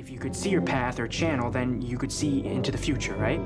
If you could see your path or channel, then you could see into the future, right?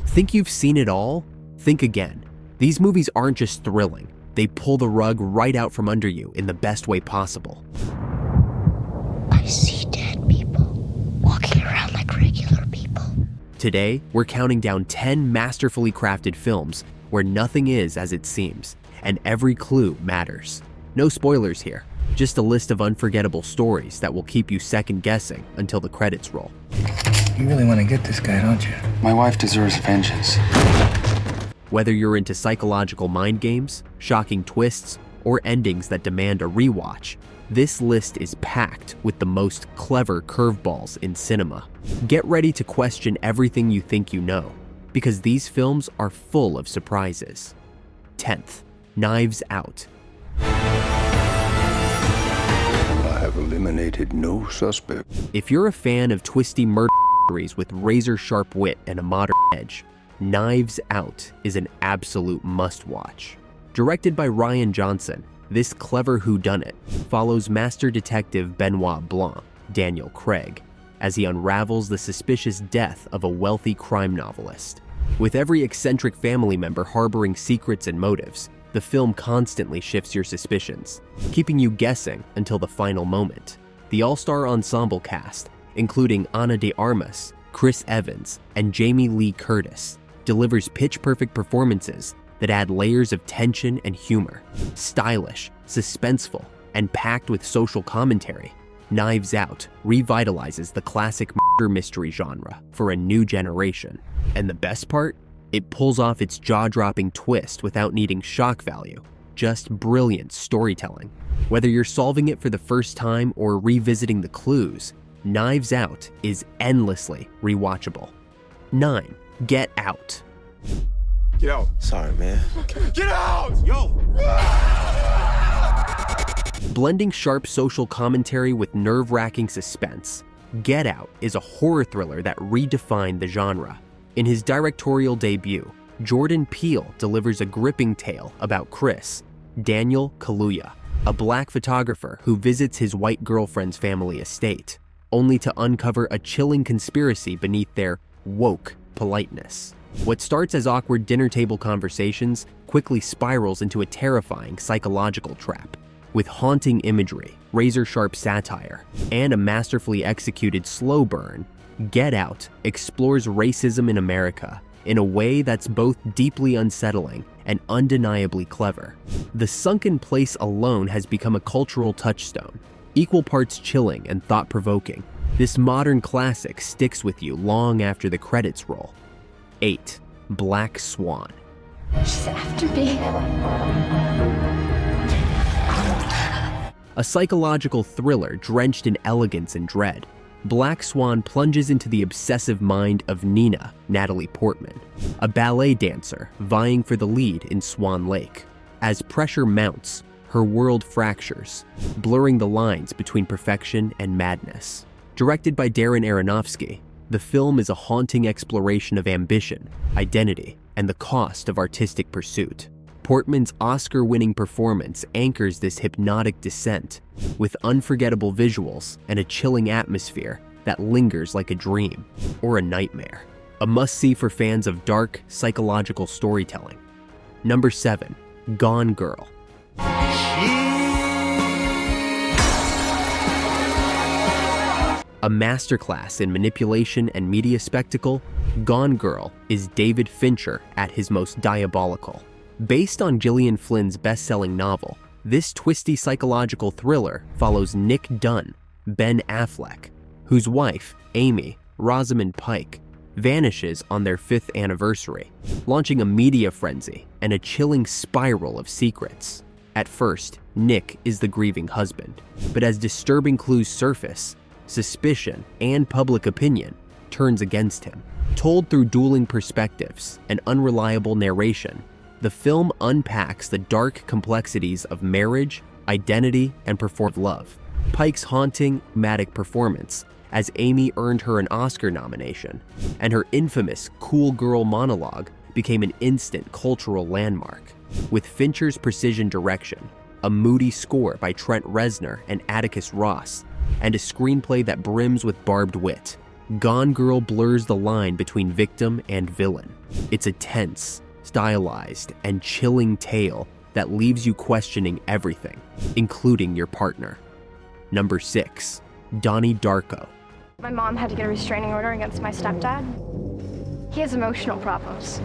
Think you've seen it all? Think again. These movies aren't just thrilling. They pull the rug right out from under you in the best way possible. I see dead people walking around like regular people. Today, we're counting down 10 masterfully crafted films where nothing is as it seems, and every clue matters. No spoilers here, just a list of unforgettable stories that will keep you second guessing until the credits roll. You really want to get this guy, don't you? My wife deserves vengeance. Whether you're into psychological mind games, shocking twists, or endings that demand a rewatch, this list is packed with the most clever curveballs in cinema. Get ready to question everything you think you know, because these films are full of surprises. 10th, Knives Out. I have eliminated no suspect. If you're a fan of twisty murder mysteries with razor-sharp wit and a modern edge, Knives Out is an absolute must-watch. Directed by Rian Johnson, this clever whodunit follows master detective Benoit Blanc, Daniel Craig, as he unravels the suspicious death of a wealthy crime novelist. With every eccentric family member harboring secrets and motives, the film constantly shifts your suspicions, keeping you guessing until the final moment. The all-star ensemble cast, including Ana de Armas, Chris Evans, and Jamie Lee Curtis, delivers pitch-perfect performances that add layers of tension and humor. Stylish, suspenseful, and packed with social commentary, Knives Out revitalizes the classic murder mystery genre for a new generation. And the best part? It pulls off its jaw-dropping twist without needing shock value, just brilliant storytelling. Whether you're solving it for the first time or revisiting the clues, Knives Out is endlessly rewatchable. 9. Get Out. Get out. Sorry, man. Get out! Yo! Blending sharp social commentary with nerve-wracking suspense, Get Out is a horror thriller that redefined the genre. In his directorial debut, Jordan Peele delivers a gripping tale about Chris, Daniel Kaluuya, a black photographer who visits his white girlfriend's family estate, only to uncover a chilling conspiracy beneath their woke politeness. What starts as awkward dinner table conversations quickly spirals into a terrifying psychological trap. With haunting imagery, razor-sharp satire, and a masterfully executed slow burn, Get Out explores racism in America in a way that's both deeply unsettling and undeniably clever. The sunken place alone has become a cultural touchstone, equal parts chilling and thought-provoking. This modern classic sticks with you long after the credits roll. 8. Black Swan. She's after me. A psychological thriller drenched in elegance and dread, Black Swan plunges into the obsessive mind of Nina, Natalie Portman, a ballet dancer vying for the lead in Swan Lake. As pressure mounts, her world fractures, blurring the lines between perfection and madness. Directed by Darren Aronofsky, the film is a haunting exploration of ambition, identity, and the cost of artistic pursuit. Portman's Oscar-winning performance anchors this hypnotic descent, with unforgettable visuals and a chilling atmosphere that lingers like a dream or a nightmare. A must-see for fans of dark, psychological storytelling. Number 7. Gone Girl. A masterclass in manipulation and media spectacle, Gone Girl is David Fincher at his most diabolical. Based on Gillian Flynn's best-selling novel, this twisty psychological thriller follows Nick Dunn, Ben Affleck, whose wife, Amy, Rosamund Pike, vanishes on their 5th anniversary, launching a media frenzy and a chilling spiral of secrets. At first, Nick is the grieving husband, but as disturbing clues surface, suspicion and public opinion turns against him. Told through dueling perspectives and unreliable narration, the film unpacks the dark complexities of marriage, identity, and performed love. Pike's haunting, dramatic performance as Amy earned her an Oscar nomination, and her infamous cool girl monologue became an instant cultural landmark. With Fincher's precision direction, a moody score by Trent Reznor and Atticus Ross, and a screenplay that brims with barbed wit, Gone Girl blurs the line between victim and villain. It's a tense, stylized, and chilling tale that leaves you questioning everything, including your partner. Number 6. Donnie Darko. My mom had to get a restraining order against my stepdad. He has emotional problems.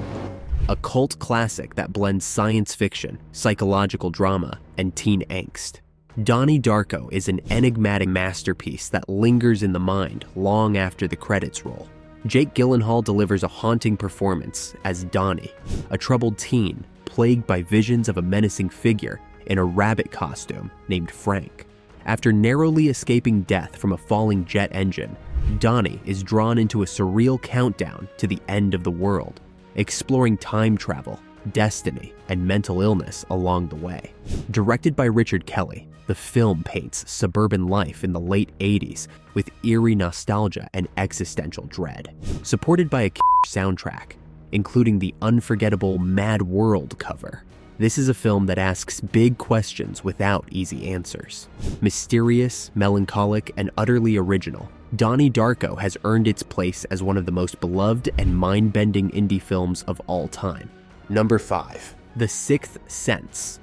A cult classic that blends science fiction, psychological drama, and teen angst. Donnie Darko is an enigmatic masterpiece that lingers in the mind long after the credits roll. Jake Gyllenhaal delivers a haunting performance as Donnie, a troubled teen plagued by visions of a menacing figure in a rabbit costume named Frank. After narrowly escaping death from a falling jet engine, Donnie is drawn into a surreal countdown to the end of the world, exploring time travel, destiny, and mental illness along the way. Directed by Richard Kelly, the film paints suburban life in the late 80s with eerie nostalgia and existential dread. Supported by a soundtrack, including the unforgettable Mad World cover. This is a film that asks big questions without easy answers. Mysterious, melancholic, and utterly original, Donnie Darko has earned its place as one of the most beloved and mind-bending indie films of all time. Number 5. The Sixth Sense.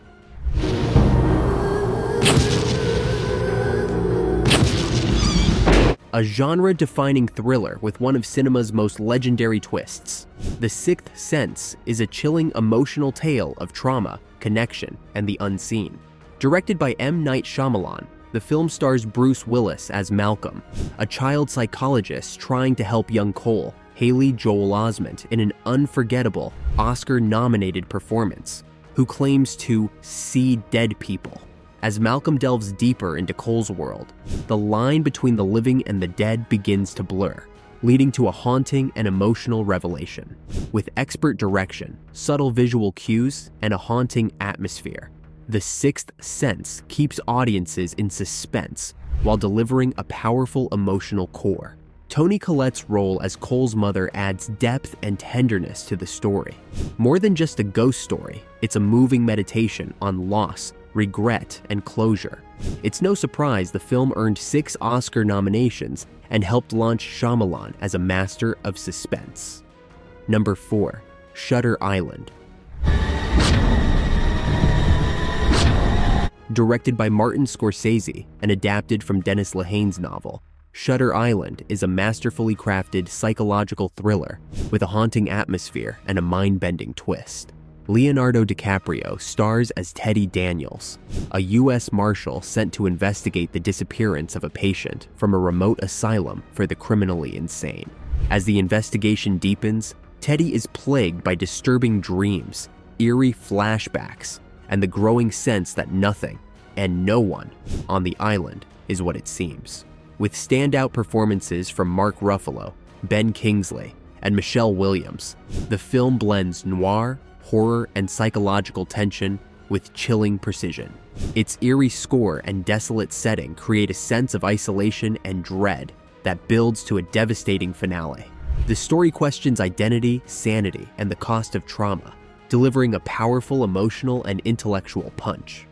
A genre-defining thriller with one of cinema's most legendary twists. The Sixth Sense is a chilling emotional tale of trauma, connection, and the unseen. Directed by M. Night Shyamalan, the film stars Bruce Willis as Malcolm, a child psychologist trying to help young Cole, Haley Joel Osment, in an unforgettable, Oscar-nominated performance, who claims to see dead people. As Malcolm delves deeper into Cole's world, the line between the living and the dead begins to blur, leading to a haunting and emotional revelation. With expert direction, subtle visual cues, and a haunting atmosphere, The Sixth Sense keeps audiences in suspense while delivering a powerful emotional core. Toni Collette's role as Cole's mother adds depth and tenderness to the story. More than just a ghost story, it's a moving meditation on loss, regret, and closure. It's no surprise the film earned 6 Oscar nominations and helped launch Shyamalan as a master of suspense. Number 4. Shutter Island. Directed by Martin Scorsese and adapted from Dennis Lehane's novel, Shutter Island is a masterfully crafted psychological thriller with a haunting atmosphere and a mind-bending twist. Leonardo DiCaprio stars as Teddy Daniels, a U.S. Marshal sent to investigate the disappearance of a patient from a remote asylum for the criminally insane. As the investigation deepens, Teddy is plagued by disturbing dreams, eerie flashbacks, and the growing sense that nothing and no one on the island is what it seems. With standout performances from Mark Ruffalo, Ben Kingsley, and Michelle Williams, the film blends noir, horror, and psychological tension with chilling precision. Its eerie score and desolate setting create a sense of isolation and dread that builds to a devastating finale. The story questions identity, sanity, and the cost of trauma, delivering a powerful emotional and intellectual punch.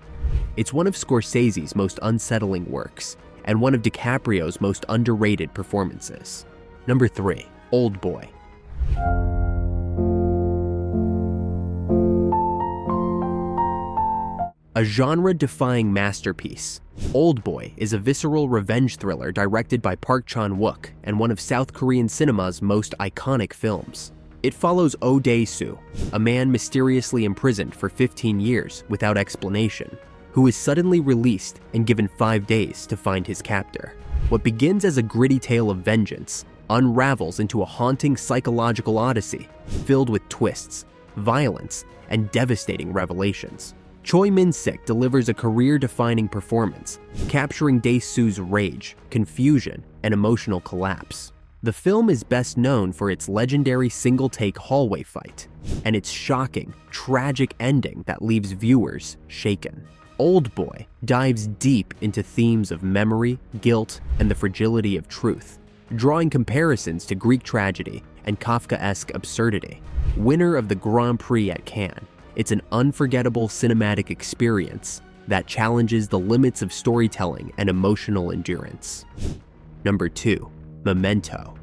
It's one of Scorsese's most unsettling works, and one of DiCaprio's most underrated performances. Number 3. Oldboy. A genre-defying masterpiece, Oldboy is a visceral revenge thriller directed by Park Chan-wook and one of South Korean cinema's most iconic films. It follows Oh Dae-soo, a man mysteriously imprisoned for 15 years without explanation, who is suddenly released and given 5 days to find his captor. What begins as a gritty tale of vengeance unravels into a haunting psychological odyssey filled with twists, violence, and devastating revelations. Choi Min-sik delivers a career-defining performance, capturing Dae-soo's rage, confusion, and emotional collapse. The film is best known for its legendary single-take hallway fight, and its shocking, tragic ending that leaves viewers shaken. Oldboy dives deep into themes of memory, guilt, and the fragility of truth, drawing comparisons to Greek tragedy and Kafkaesque absurdity. Winner of the Grand Prix at Cannes, it's an unforgettable cinematic experience that challenges the limits of storytelling and emotional endurance. Number 2. Memento.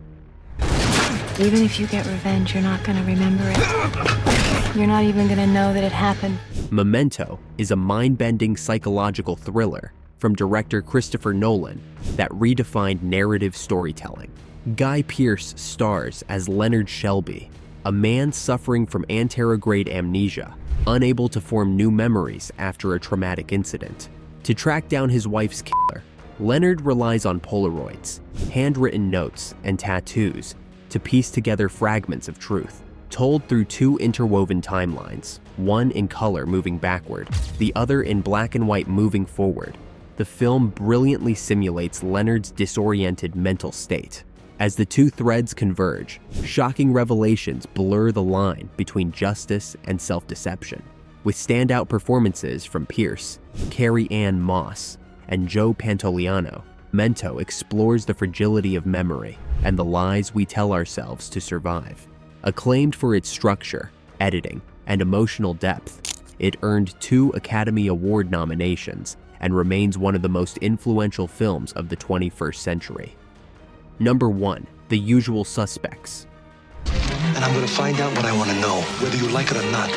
Even if you get revenge, you're not gonna remember it. You're not even gonna know that it happened. Memento is a mind-bending psychological thriller from director Christopher Nolan that redefined narrative storytelling. Guy Pearce stars as Leonard Shelby, a man suffering from anterograde amnesia, unable to form new memories after a traumatic incident. To track down his wife's killer, Leonard relies on Polaroids, handwritten notes, and tattoos to piece together fragments of truth, told through 2 interwoven timelines, one in color moving backward, the other in black and white moving forward. The film brilliantly simulates Leonard's disoriented mental state. As the 2 threads converge, shocking revelations blur the line between justice and self-deception. With standout performances from Pierce, Carrie Ann Moss, and Joe Pantoliano, Memento explores the fragility of memory and the lies we tell ourselves to survive. Acclaimed for its structure, editing, and emotional depth, it earned 2 Academy Award nominations and remains one of the most influential films of the 21st century. Number 1. The Usual Suspects. And I'm gonna find out what I want to know, whether you like it or not.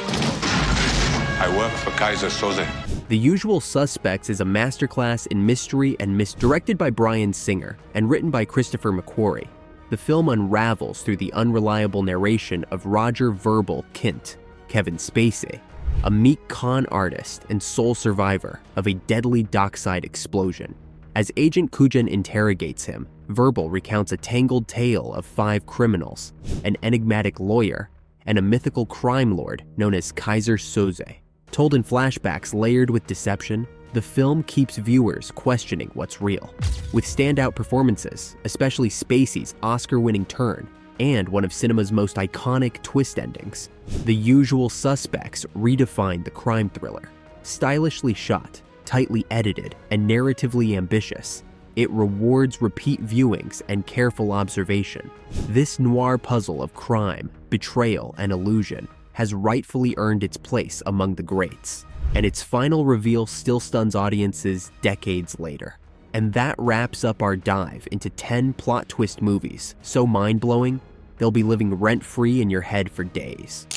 I work for Kaiser Soze. The Usual Suspects is a masterclass in mystery and directed by Bryan Singer and written by Christopher McQuarrie. The film unravels through the unreliable narration of Roger Verbal Kint, Kevin Spacey, a meek con artist and sole survivor of a deadly dockside explosion. As Agent Kujan interrogates him, Verbal recounts a tangled tale of 5 criminals, an enigmatic lawyer, and a mythical crime lord known as Kaiser Soze. Told in flashbacks layered with deception, the film keeps viewers questioning what's real. With standout performances, especially Spacey's Oscar-winning turn, and one of cinema's most iconic twist endings, The Usual Suspects redefined the crime thriller. Stylishly shot, tightly edited, and narratively ambitious, it rewards repeat viewings and careful observation. This noir puzzle of crime, betrayal, and illusion has rightfully earned its place among the greats, and its final reveal still stuns audiences decades later. And that wraps up our dive into 10 plot twist movies so mind-blowing, they'll be living rent-free in your head for days.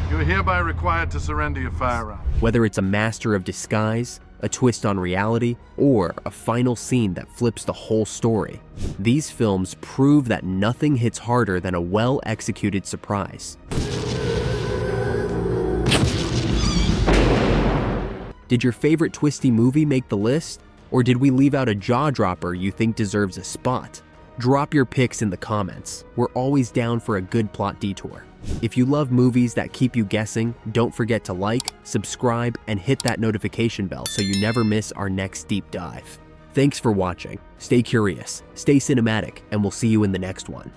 You're hereby required to surrender your firearm. Whether it's a master of disguise, a twist on reality, or a final scene that flips the whole story, these films prove that nothing hits harder than a well-executed surprise. Did your favorite twisty movie make the list? Or did we leave out a jaw-dropper you think deserves a spot? Drop your picks in the comments. We're always down for a good plot detour. If you love movies that keep you guessing, don't forget to like, subscribe, and hit that notification bell so you never miss our next deep dive. Thanks for watching. Stay curious, stay cinematic, and we'll see you in the next one.